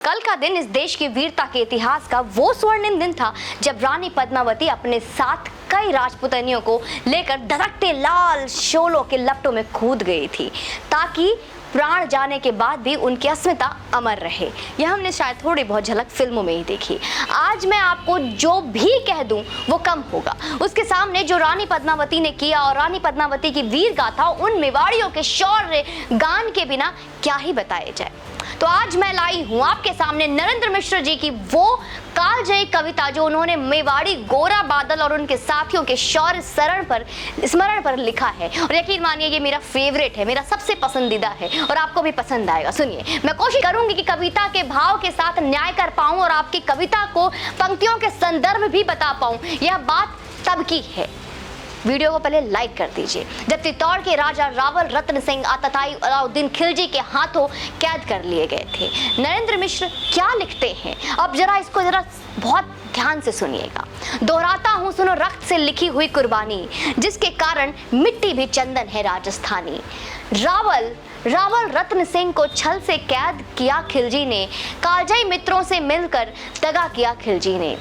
कल का दिन इस देश की वीरता के इतिहास का वो स्वर्णिम दिन था जब रानी पद्मावती अपने साथ कई राजपुतनियों को लेकर धड़कते लाल शोलों के लपटों में कूद गई थी ताकि प्राण जाने के बाद भी उनकी अस्मिता अमर रहे। यह हमने शायद थोड़ी बहुत झलक फिल्मों में ही देखी। आज मैं आपको जो भी कह दूं वो कम होगा उसके सामने जो रानी पद्मावती ने किया, और रानी पद्मावती की वीर गाथा उन मेवाड़ियों के शौर्य गान के बिना क्या ही बताया जाए। तो आज मैं लाई हूं आपके सामने नरेंद्र मिश्र जी की वो कालजयी कविता जो उन्होंने मेवाड़ी गोरा बादल और उनके साथियों के शौर्य स्मरण पर लिखा है। और यकीन मानिए ये मेरा फेवरेट है, मेरा सबसे पसंदीदा है और आपको भी पसंद आएगा। सुनिए, मैं कोशिश करूंगी कि कविता के भाव के साथ न्याय कर पाऊं और आपकी कविता को पंक्तियों के संदर्भ भी बता पाऊं। यह बात तब की है। वीडियो को पहले लाइक कर दीजिए। जब चित्तौड़ के राजा रावल रत्न सिंह आतताई अलाउद्दीन खिलजी के हाथों कैद कर लिए गए थे, नरेंद्र मिश्र क्या लिखते हैं अब इसको बहुत ध्यान से सुनिएगा। दोहराता हूँ सुनो रक्त से लिखी हुई कुर्बानी, जिसके कारण मिट्टी भी चंदन है राजस्थानी। रावल रत्न सिंह को छल से कैद किया खिलजी ने, कालजयी मित्रों से मिलकर दगा किया खिलजी ने।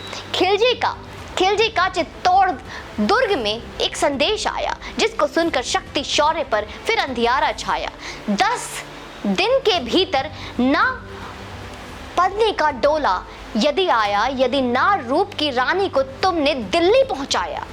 खिलजी का चित्तौड़ दुर्ग में एक संदेश आया जिसको सुनकर शक्ति शौर्य पर फिर अंधियारा छाया। 10 दिन के भीतर ना पत्नी का डोला यदि आया, यदि ना रूप की रानी को तुमने दिल्ली पहुंचाया।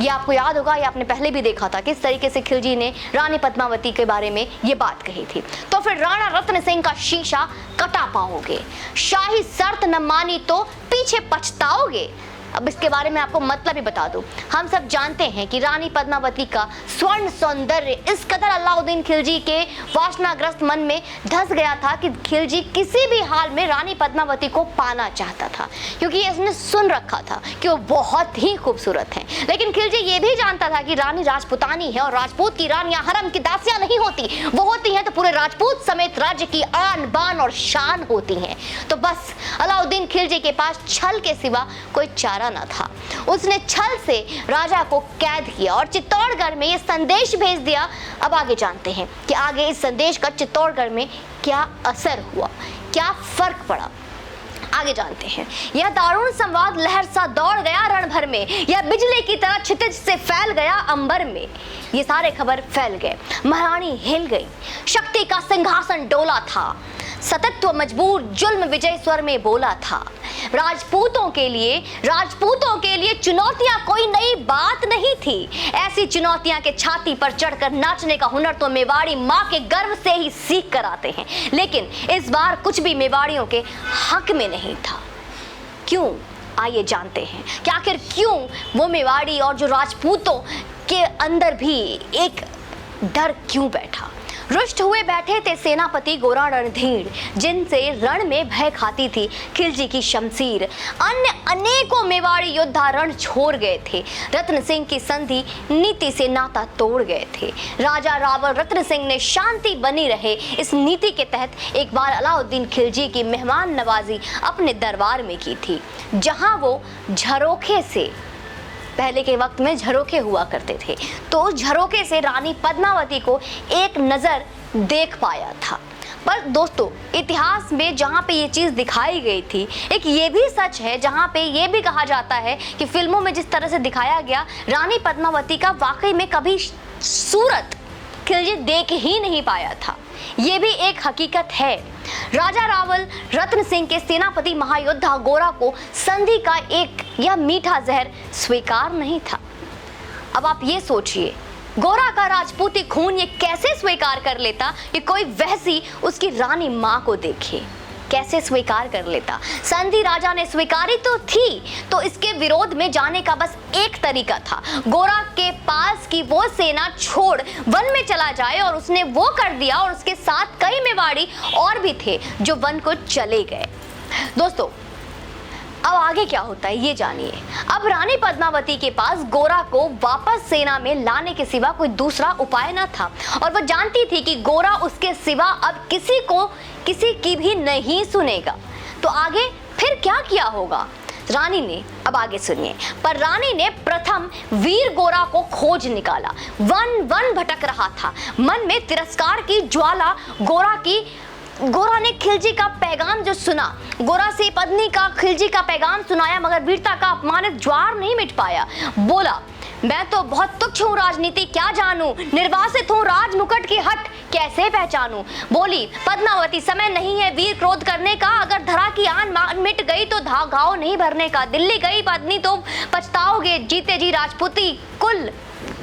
ये आपको याद होगा, ये आपने पहले भी देखा था किस तरीके से खिलजी ने रानी पद्मावती के बारे में ये बात कही थी। तो फिर राणा रत्न सिंह का शीशा कटा पाओगे, शाही शर्त न मानी तो पीछे पछताओगे। अब इसके बारे में आपको मतलब ही बता दूं। हम सब जानते हैं कि रानी पद्मावती का स्वर्ण सौंदर्य इस कदर अलाउद्दीन खिलजी के वासनाग्रस्त मन में धस गया था कि खिलजी किसी भी हाल में रानी पद्मावती को पाना चाहता था, क्योंकि इसने सुन रखा था कि वो बहुत ही खूबसूरत हैं। लेकिन खिलजी ये भी जानता था कि रानी राजपुतानी है और राजपूत की रानियां हरम की दासियां नहीं होती, वो होती हैं तो पूरे राजपूत समेत राज्य की आन बान और शान होती हैं। तो बस अलाउद्दीन खिलजी के पास छल के सिवा कोई चारा न था। उसने छल से राजा को कैद किया और चित्तौड़गढ़ में यह संदेश भेज दिया। अब आगे जानते हैं कि आगे इस संदेश का चित्तौड़गढ़ में क्या असर हुआ, क्या फर्क पड़ा। आगे जानते हैं। यह दारुण संवाद लहर सा दौड़ गया रण भर में, यह बिजली की तरह क्षितिज से फैल गया अंबर में। ये सारे खबर फैल गए, महारानी हिल गई, शक्ति का सिंहासन डोला था, सतत्व मजबूर जुल्म विजय स्वर में बोला था। राजपूतों के लिए चुनौतियां कोई नई बात नहीं थी। ऐसी चुनौतियां के छाती पर चढ़कर नाचने का हुनर तो मेवाड़ी माँ के गर्व से ही सीख कर आते हैं। लेकिन इस बार कुछ भी मेवाड़ियों के हक में नहीं था। क्यों? आइए जानते हैं कि आखिर क्यों वो मेवाड़ी और जो राजपूतों के अंदर भी एक डर क्यों बैठा। रुष्ट हुए बैठे थे सेनापति गोरा रणधीर, जिनसे रण में भय खाती थी खिलजी की शमशीर। अन्य अनेकों मेवाड़ी योद्धा रण छोड़ गए थे, रत्न सिंह की संधि नीति से नाता तोड़ गए थे। राजा रावल रत्न सिंह ने शांति बनी रहे इस नीति के तहत एक बार अलाउद्दीन खिलजी की मेहमान नवाजी अपने दरबार में की थी, जहां वो झरोखे से, पहले के वक्त में झरोखे हुआ करते थे, तो झरोखे से रानी पद्मावती को एक नजर देख पाया था। पर दोस्तों, इतिहास में जहाँ पे ये चीज़ दिखाई गई थी, एक ये भी सच है जहाँ पे ये भी कहा जाता है कि फिल्मों में जिस तरह से दिखाया गया रानी पद्मावती का वाकई में कभी सूरत खिलजी देख ही नहीं पाया था। ये भी एक हकीकत है। राजा रावल रत्न सिंह के सेनापति महायोद्धा गोरा को संधि का एक यह मीठा जहर स्वीकार नहीं था। अब आप ये सोचिए, गोरा का राजपूती खून ये कैसे स्वीकार कर लेता कि कोई वैसी उसकी रानी माँ को देखे, कैसे स्वीकार कर लेता। संधि राजा ने स्वीकारी तो थी, तो इसके विरोध में जाने का बस एक तरीका था, गोरा के पास की वो सेना छोड़ वन में चला जाए, और उसने वो कर दिया और उसके साथ कई मेवाड़ी और भी थे जो वन को चले गए। दोस्तों, अब आगे क्या होता है ये जानिए। अब रानी पद्मावती के पास गोरा को वापस सेना में लाने के सिवा कोई दूसरा उपाय न था, और वो जानती थी कि गोरा उसके सिवा अब किसी की भी नहीं सुनेगा। तो आगे फिर क्या किया होगा रानी ने, अब आगे सुनिए। पर रानी ने प्रथम वीर गोरा को खोज निकाला। वन वन भटक रहा था, मन में तिरस्कार की ज्वाला गोरा की गोरा ने खिलजी का पैगाम जो सुना, गोरा से पत्नी का खिलजी का पैगाम सुनाया, मगर वीरता का अपमानित ज्वार नहीं मिट पाया। बोला, मैं तो बहुत तुच्छ हूँ, राजनीति क्या जानूं, निर्वासित हूँ, राज मुकुट की हट कैसे पहचानूं। बोली पद्मावती, समय नहीं है वीर क्रोध करने का, अगर धरा की आन मिट गई तो घाव नहीं भरने का। दिल्ली गई पत्नी तो पछताओगे, जीते जी राजपूती कुल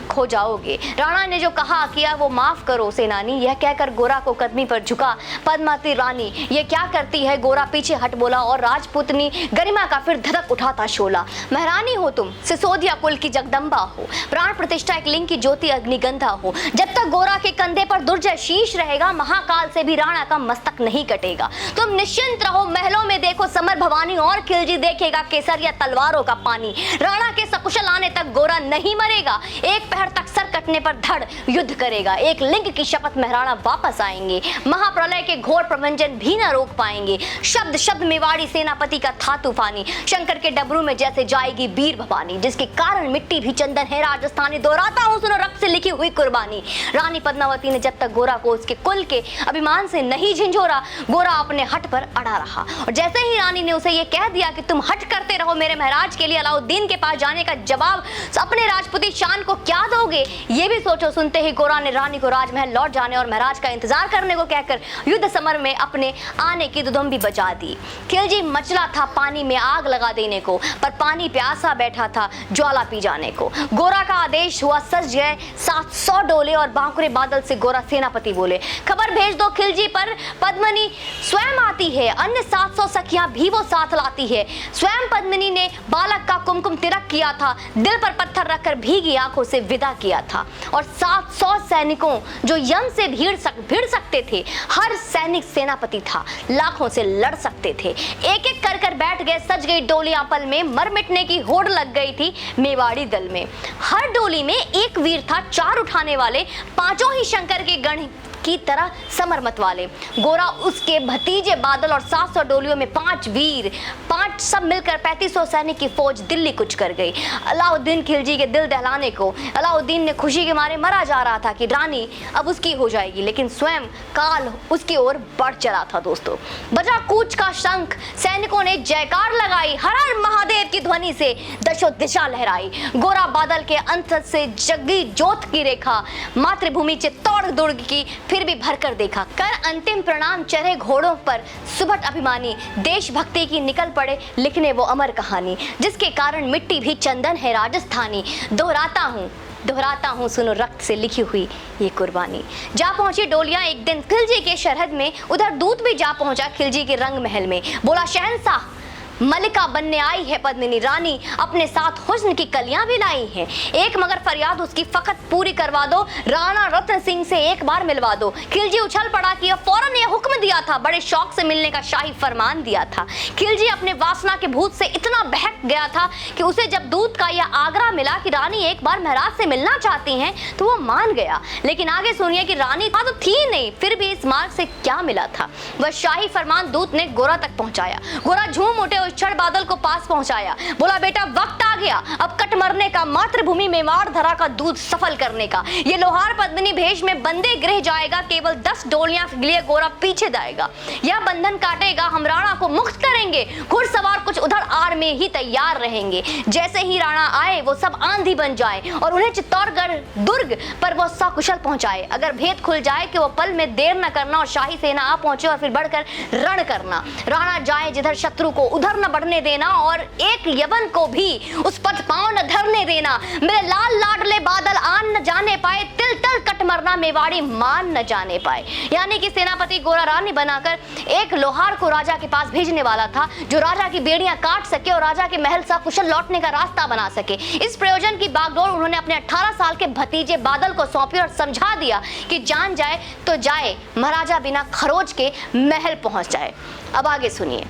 खो जाओगे। राणा ने जो कहा किया वो माफ करो सेनानी, यह कहकर गोरा को कदमी पर झुका। पद्मावती रानी, ये क्या करती है? गोरा पीछे हट बोला और राजपूतनी गरिमा का फिर धधक उठा था शोला। महारानी हो तुम, सिसोदिया कुल की जगदम्बा हो, प्राण प्रतिष्ठा एक लिंग की ज्योति अग्निगंधा हो। जब तक गोरा के कंधे पर दुर्जय शीश रहेगा, महाकाल से भी राणा का मस्तक नहीं कटेगा। तुम निश्चिंत रहो, महलों में देखो समर भवानी और खिलजी देखेगा केसरिया तलवारों का पानी। राणा के सकुशल आने तक गोरा नहीं मरेगा, एक पहर तक सर कटने पर धड़ युद्ध करेगा। एक लिंग की शपथ महाराणा वापस आएंगे, महाप्रलय के घोर प्रभंजन भी न रोक पाएंगे। शब्द शब्द मेवाड़ी सेनापति का था तूफानी, शंकर के डबरू में जैसे जाएगी वीर भवानी, जिसके कारण मिट्टी भी चंदन है राजस्थानी। दोहराता हूं सुनो रक्त से लिखी हुई कुर्बानी। रानी पद्मावती ने जब तक गोरा को उसके कुल के अभिमान से नहीं झिंझोरा, गोरा अपने हट पर अड़ा रहा। और जैसे ही रानी ने उसे ये कह दिया कि तुम हट करते रहो मेरे महाराज के लिए अलाउद्दीन के पास जाने का जवाब अपने राजपूती शान को क्या दोगे, ये भी सोचो। सुनते ही गोरा ने रानी को राजमहल लौट जाने और महाराज का इंतजार करने को कहकर युद्ध समर में अपने आने की दुदुम्बी बजा दी। खिलजी मचला था पानी में आग लगा देने को, पर पानी प्यासा बैठा था ज्वाला पी जाने को। गोरा का आदेश हुआ, सज गए 700 डोले और बांकुरे बादल से गोरा सेनापति बोले, खबर भेज दो खिलजी पर, पद्मिनी स्वयं आती है, अन्य 700 सखियां भी वो साथ लाती है। स्वयं पद्मिनी ने बालक का कुमकुम तिलक किया था, दिल पर पत्थर रखकर भीगी आंखों से विदा किया था। और 700 सैनिकों जो यम से भिड़ सकते थे, हर सैनिक सेनापति था, लाखों से लड़ सकते थे। एक एक कर बैठ गए, सज गई डोलियां पल में, मर मिटने की होड़ लग गई थी मेवाड़ी दल में। हर डोली में एक वीर था, 4 उठाने वाले, 5 ही शंकर के गण की तरह समरमत वाले। गोरा उसके भतीजे बादल और 700 डोलियों में 5 वीर, 5 सब मिलकर 3500 सैनिक की फौज दिल्ली कुछ कर गई। अलाउद्दीन खिलजी के दिल दहलाने को अलाउद्दीन ने खुशी के मारे मरा जा रहा था कि रानी अब उसकी हो जाएगी, लेकिन स्वयं काल उसकी ओर बढ़ चला था। दोस्तों, बजा कूच का शंख, सैनिकों ने जयकार लगाई, हर हर महादेव की ध्वनि से दशो दिशा लहराई। गोरा बादल के अंत से जगी जोत की रेखा, मातृभूमि चित्तौड़ दुर्ग की फिर भी भरकर देखा। कर अंतिम प्रणाम चढ़े घोड़ों पर सुबह अभिमानी, देशभक्ति की निकल पड़े लिखने वो अमर कहानी, जिसके कारण मिट्टी भी चंदन है राजस्थानी। दोहराता हूँ सुनो रक्त से लिखी हुई ये कुर्बानी। जा पहुंची डोलियां एक दिन खिलजी के शरहद में, उधर दूत भी जा पहुंचा खिलजी के रंग महल में। बोला, शहंशाह मलिका बनने आई है पद्मिनी रानी, अपने साथ हुस्न की कलियां भी लाई हैं। एक मगर फरियाद उसकी फकत पूरी करवा दो, राणा रत्न सिंह से एक बार मिलवा दो। खिलजी उछल पड़ा कि फौरन यह हुक्म दिया था, बड़े शौक से मिलने का शाही फरमान दिया था। खिलजी अपने वासना के भूत से इतना बहक गया था कि उसे जब दूत का यह आग्रह मिला कि रानी एक बार महाराज से मिलना चाहती हैं, तो वो मान गया। लेकिन आगे सुनिए कि रानी तो थी नहीं, फिर भी इस मार्ग से क्या मिला था। वह शाही फरमान दूत ने गोरा तक पहुंचाया। गोरा झूम उठे, क्षण बादल को पास पहुंचाया। बोला, बेटा वक्त आ गया अब कट मरने का, मातृभूमि मेवाड़ धरा का दूध सफल करने का। ये लोहार पद्मिनी भेष में बंदे गृह जाएगा, केवल 10 डोलियां लिए गोरा पीछे जाएगा। यह बंधन काटेगा, हम राणा को मुक्त करेंगे। घुड़सवार कुछ उधर आड़ में ही तैयार रहेंगे। जैसे ही राणा आए वो सब आंधी बन जाए और उन्हें चित्तौड़गढ़ दुर्ग पर वो सकुशल पहुंचाए। अगर भेद खुल जाए कि वो पल में देर न करना और शाही सेना आ पहुंचे और फिर बढ़कर रण करना। राणा जाए जिधर शत्रु को उधर न बढ़ने देना और एक यवन को भी उस पथ पांव न धरने देना। मेरे लाल लाडले बादल आन न जाने पाए, तिल तल कट मरना मेवाड़ी मान न जाने पाए। यानी कि सेनापति गोरा रानी बनाकर एक लोहार को राजा के पास भेजने वाला था, जो राजा की बेड़ियां काट सके और राजा के महल सकुशल लौटने का रास्ता बना सके। इस प्रयोजन की बागडोर उन्होंने अपने 18 साल के भतीजे बादल को सौंपी और समझा दिया कि जान जाए तो जाए, महाराजा बिना खरोच के महल पहुंच जाए। अब आगे सुनिए,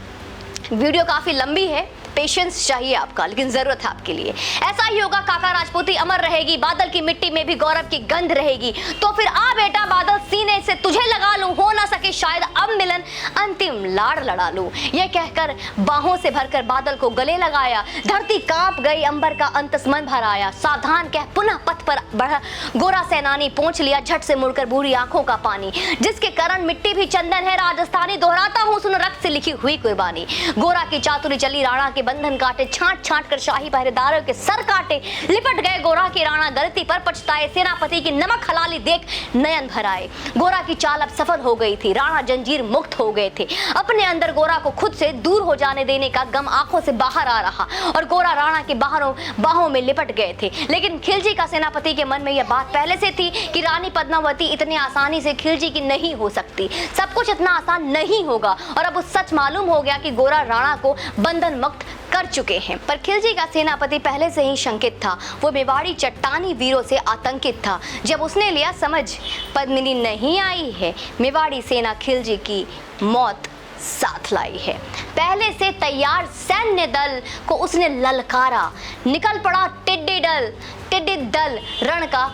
वीडियो काफी लंबी है, पेशेंस चाहिए आपका, लेकिन जरूरत है आपके लिए। ऐसा ही होगा, काका राजपूती अमर रहेगी, बादल की मिट्टी में भी गौरव की गंध रहेगी। तो फिर आ बेटा बादल, सीने से तुझे लगा लूं, हो ना सके शायद अब मिलन, अंतिम लाड़ लड़ा लूं। यह कहकर बाहों से भरकर बादल को गले लगाया। धरती कांप गई, अंबर का अंतस्मन भर आया। सावधान कह पुनः पथ पर बढ़ा गोरा सेनानी, पहुंच लिया झट से मुड़कर बूढ़ी आंखों का पानी। जिसके कारण मिट्टी भी चंदन है राजस्थानी, दोहराता हूं सुन रक्त से लिखी हुई कुर्बानी। गोरा की चातुरी चली, राणा के बंधन काटे, छांट छांट कर शाही पहरेदारों के सर काटे। लिपट गए गोरा के राणा, गलती पर पछताए, सेनापति की नमक हलाली देख नयन भर आए। गोरा की चाल अब सफल हो गई थी, राणा जंजीर मुक्त हो गए थे। अपने अंदर गोरा को खुद से दूर हो जाने देने का गम आंखों से बाहर आ रहा और गोरा राणा के बाहों में लिपट गए थे। लेकिन खिलजी का सेनापति के मन में यह बात पहले से थी कि रानी पद्मावती इतनी आसानी से खिलजी की नहीं हो सकती, सब कुछ इतना आसान नहीं होगा। और अब उस सच मालूम हो गया कि गोरा राणा को बंधन मुक्त कर चुके हैं। पर खिलजी का सेनापति पहले से ही शंकित था, वो मेवाड़ी चट्टानी वीरों से आतंकित था। जब उसने लिया समझ पद्मिनी नहीं आई है, मेवाड़ी सेना खिलजी की मौत साथ लाई है। पहले से तैयार सैन्य दल को उसने ललकारा, निकल पड़ा टिड्डी दल, रण का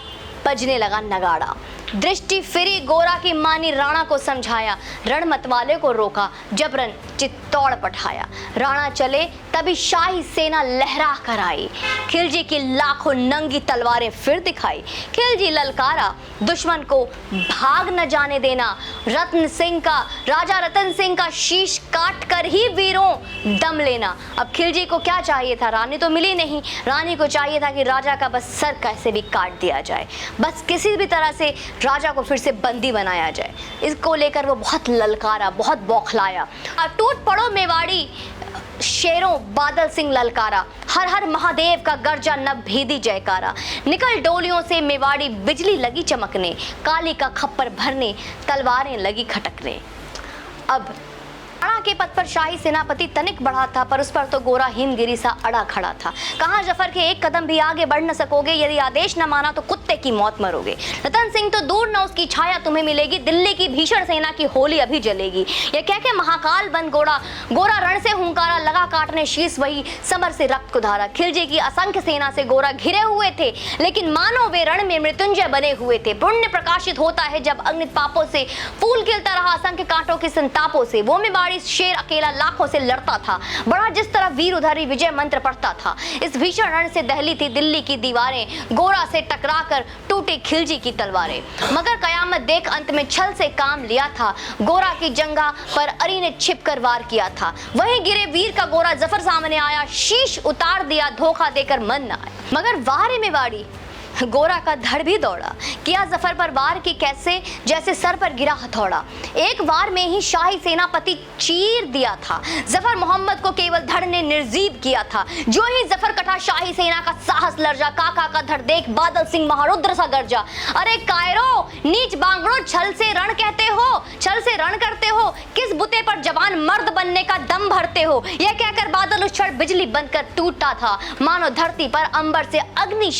बजने लगा नगाड़ा। दृष्टि फिरी, गोरा की मानी राणा को समझाया, रण मतवाले को रोका, जबरन चित्तौड़ पठाया। राणा चले तभी शाही सेना लहरा कर आई, खिलजी की लाखों नंगी तलवारें फिर दिखाई। खिलजी ललकारा, दुश्मन को भाग न जाने देना, राजा रतन सिंह का शीश काट कर ही वीरों दम लेना। अब खिलजी को क्या चाहिए था, रानी तो मिली नहीं, रानी को चाहिए था कि राजा का बस सर कैसे भी काट दिया जाए, बस किसी भी तरह से राजा को फिर से बंदी बनाया जाए। इसको लेकर वो बहुत ललकारा, बहुत बौखलाया। टूट पड़ो मेवाड़ी शेरों, बादल सिंह ललकारा, हर हर महादेव का गर्जा नभ भेदी जयकारा। निकल डोलियों से मेवाड़ी, बिजली लगी चमकने, काली का खप्पर भरने, तलवारें लगी खटकने। अब राणा के पद पर शाही सेनापति तनिक बढ़ा था, पर उस पर तो गोरा हिमगिरी सा अड़ा खड़ा था। कहा जफर के एक कदम भी आगे बढ़ न सकोगे, यदि आदेश न माना तो कुत्ते की मौत मरोगे। रतन सिंह तो दूर न उसकी छाया तुम्हें मिलेगी, दिल्ली की भीषण सेना की होली अभी जलेगी। यह कह के महाकाल बन गोरा रण से हुंकारा, लगा काटने शीश वही समर से रक्त को धारा। खिलजी की असंख्य सेना से गोरा घिरे हुए थे, लेकिन मानो वे रण में मृत्युंजय बने हुए थे। पुण्य प्रकाशित होता है जब अग्नित पापों से, फूल खिलता रहा असंख्य कांटों के संतापों से। वो मेवाड़ी शेर अकेला लाखों से लड़ता था, बड़ा जिस तरह वीर उधर ही विजय मंत्र पढ़ता था। इस भीषण रण से दहली थी दिल्ली की दीवारें, गोरा से टकराकर टूटी खिलजी की तलवारें। मगर कयामत देख अंत में छल से काम लिया था, गोरा की जंगा पर अरी ने छिपकर वार किया था। वहीं गिरे वीर का गोरा जफर सामने आया, शीश उतार दिया, धोखा देकर मन न आया। मगर वारे मेवाड़ी, गोरा का धड़ भी दौड़ा, किया जफर पर वार की कैसे जैसे सर पर गिरा हथौड़ा। एक वार में ही शाही सेनापति चीर दिया था, जफर मोहम्मद को केवल धड़ ने निर्जीव किया था। जो ही जफर कटा, शाही सेना का साहस लर्जा, काका का धड़ देख बादल सिंह महारुद्र सा गर्जा। अरे कायरो, नीच बांगड़ो, छल से रण कहते हो, छल से रण करते हो, किस बुते पर जवान मर्द बनने का दम भरते हो। यह कहकर बादल उस क्षण बिजली बनकर टूटा था, मानो धरती पर अंबर से अग्नि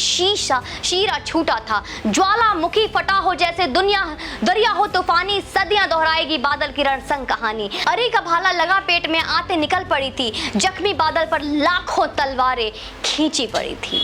शीरा छूटा था। ज्वालामुखी फटा हो जैसे दरिया हो तूफानी, सदियां दोहराएगी बादल की रणसंग कहानी। अरी का भाला लगा पेट में, आते निकल पड़ी थी, जख्मी बादल पर लाखों तलवारें खींची पड़ी थी।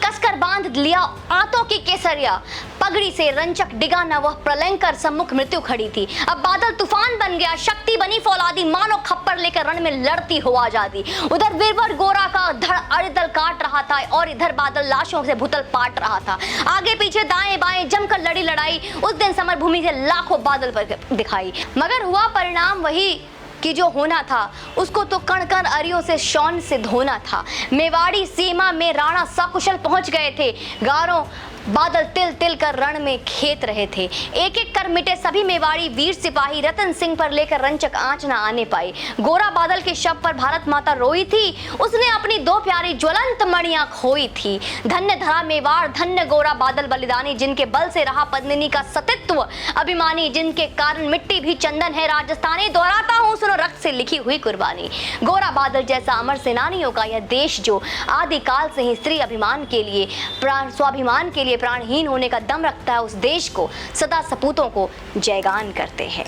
कसकर बांध लिया आंतों की केसरिया, पगड़ी से रंचक डिगा न वह, प्रलयंकर सम्मुख मृत्यु खड़ी थी। अब बादल तूफान बन गया, शक्ति बनी फौलादी, मानो खप्पर लेकर रण में लड़ती हो आजादी। उधर वीरवर गोरा का धड़ अरिदल काट रहा था और इधर बादल लाशों से भूतल पाट रहा था। आगे पीछे दाएं बाएं जमकर लड़ी लड़ाई, उस दिन समर भूमि से लाखों बादल पर दिखाई। मगर हुआ परिणाम वही कि जो होना था, उसको तो कण कण अरियों से शौन से धोना था। मेवाड़ी सीमा में राणा सकुशल पहुंच गए थे, गारों बादल तिल तिल कर रण में खेत रहे थे। एक एक कर मिटे सभी मेवाड़ी वीर सिपाही, रतन सिंह पर लेकर रंचक आंच न आने पाई। गोरा बादल के शव पर भारत माता रोई थी, उसने अपनी दो प्यारी ज्वलंत मणियां खोई थी। धन्य धरा मेवाड़, धन्य गोरा बादल बलिदानी, जिनके बल से रहा पद्मिनी का सतित्व अभिमानी, जिनके कारण मिट्टी भी चंदन है राजस्थानी। दोहराता हूँ सुनो रक्त से लिखी हुई कुर्बानी। गोरा बादल जैसा अमर सेनानियों का यह देश, जो आदिकाल से ही स्त्री अभिमान के लिए, स्वाभिमान के लिए प्राणहीन होने का दम रखता है, उस देश को सदा सपूतों को जयगान करते हैं।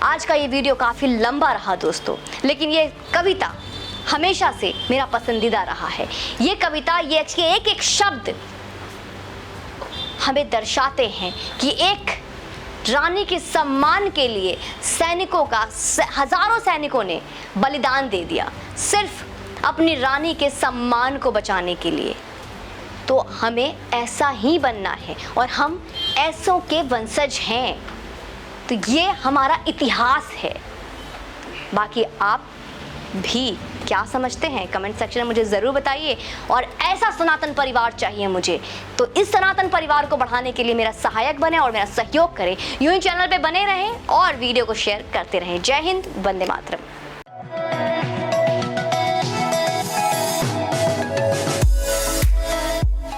आज का ये वीडियो काफी लंबा रहा दोस्तों, लेकिन ये कविता हमेशा से मेरा पसंदीदा रहा है। ये कविता, ये एक एक शब्द हमें दर्शाते हैं कि एक रानी के सम्मान के लिए सैनिकों का, हजारों सैनिकों ने बलिदान दे दिया सिर्फ अपनी रानी के सम्मान को बचाने के लिए। तो हमें ऐसा ही बनना है और हम ऐसों के वंशज हैं। तो ये हमारा इतिहास है। बाकी आप भी क्या समझते हैं कमेंट सेक्शन में मुझे ज़रूर बताइए। और ऐसा सनातन परिवार चाहिए मुझे, तो इस सनातन परिवार को बढ़ाने के लिए मेरा सहायक बने और मेरा सहयोग करें। यूं ही चैनल पे बने रहें और वीडियो को शेयर करते रहें। जय हिंद, वंदे मातरम।